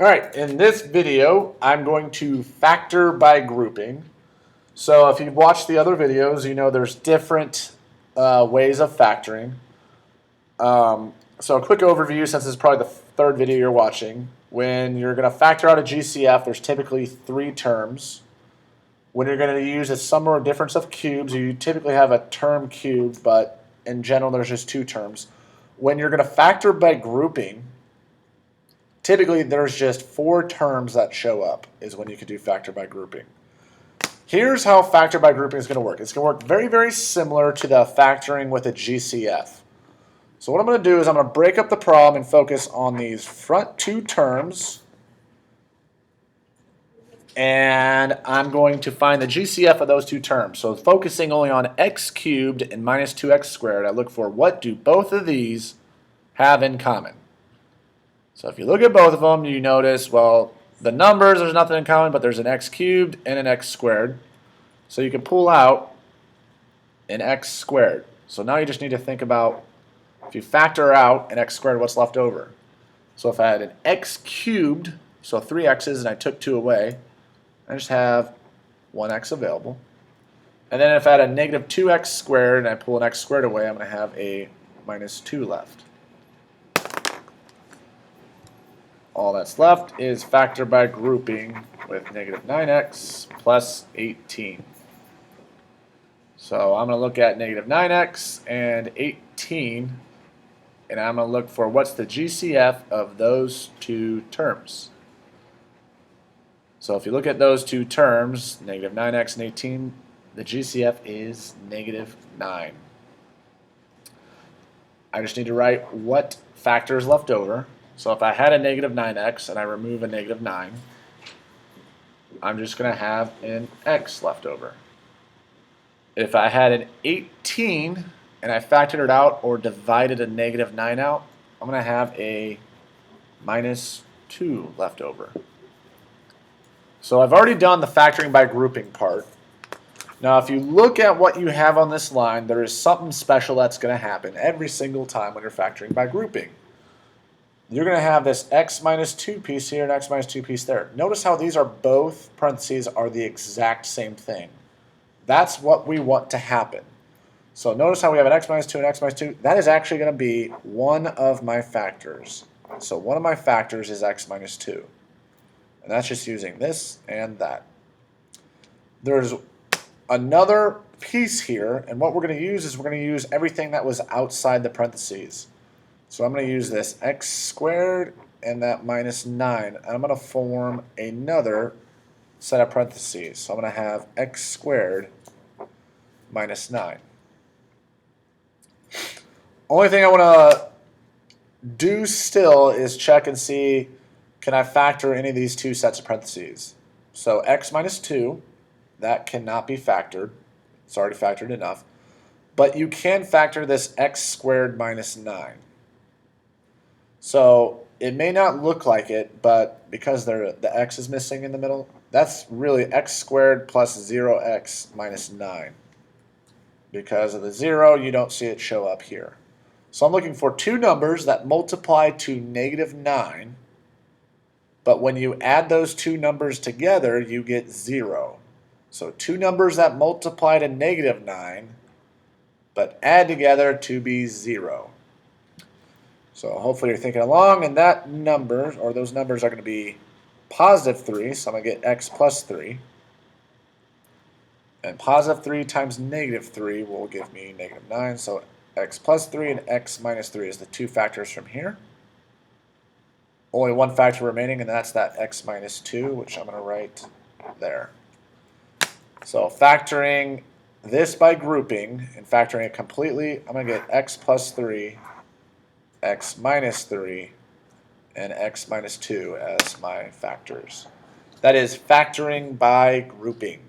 All right, in this video, I'm going to factor by grouping. So if you've watched the other videos, you know there's different ways of factoring. So a quick overview, since this is probably the third video you're watching. When you're going to factor out a GCF, there's typically three terms. When you're going to use a sum or difference of cubes, you typically have a term cubed, but in general, there's just two terms. When you're going to factor by grouping, typically there's just four terms that show up is when you can do factor by grouping. Here's how factor by grouping is going to work. It's going to work very, very similar to the factoring with a GCF. So what I'm going to do is I'm going to break up the problem and focus on these front two terms. And I'm going to find the GCF of those two terms. So focusing only on x cubed and minus 2x squared, I look for what do both of these have in common. So if you look at both of them, you notice, well, the numbers, there's nothing in common, but there's an x cubed and an x squared. So you can pull out an x squared. So now you just need to think about, if you factor out an x squared, what's left over? So if I had an x cubed, so three x's, and I took 2 away, I just have 1x available. And then if I had a negative 2x squared and I pull an x squared away, I'm going to have a minus 2 left. All that's left is factor by grouping with negative 9x plus 18. So I'm going to look at negative 9x and 18, and I'm going to look for what's the GCF of those two terms. So if you look at those two terms, negative 9x and 18, the GCF is negative 9. I just need to write what factor is left over. So if I had a negative 9x and I remove a negative 9, I'm just going to have an x left over. If I had an 18 and I factored it out or divided a negative 9 out, I'm going to have a minus 2 left over. So I've already done the factoring by grouping part. Now if you look at what you have on this line, there is something special that's going to happen every single time when you're factoring by grouping. You're going to have this x minus 2 piece here and x minus 2 piece there. Notice how these are both parentheses are the exact same thing. That's what we want to happen. So notice how we have an x minus 2 and x minus 2. That is actually going to be one of my factors. So one of my factors is x minus 2. And that's just using this and that. There's another piece here, and what we're going to use is we're going to use everything that was outside the parentheses. So I'm going to use this x squared and that minus 9, and I'm going to form another set of parentheses. So I'm going to have x squared minus 9. Only thing I want to do still is check and see, can I factor any of these two sets of parentheses? So x minus 2, that cannot be factored. It's already factored enough. But you can factor this x squared minus 9. So it may not look like it, but because the x is missing in the middle, that's really x squared plus 0x minus 9. Because of the 0, you don't see it show up here. So I'm looking for two numbers that multiply to negative 9, but when you add those two numbers together, you get 0. So two numbers that multiply to negative 9, but add together to be 0. So hopefully you're thinking along, and that number, or those numbers are going to be positive 3, so I'm going to get x plus 3. And positive 3 times negative 3 will give me negative 9, so x plus 3 and x minus 3 is the two factors from here. Only one factor remaining, and that's that x minus 2, which I'm going to write there. So factoring this by grouping and factoring it completely, I'm going to get x plus 3, x minus 3, and x minus 2 as my factors. That is factoring by grouping.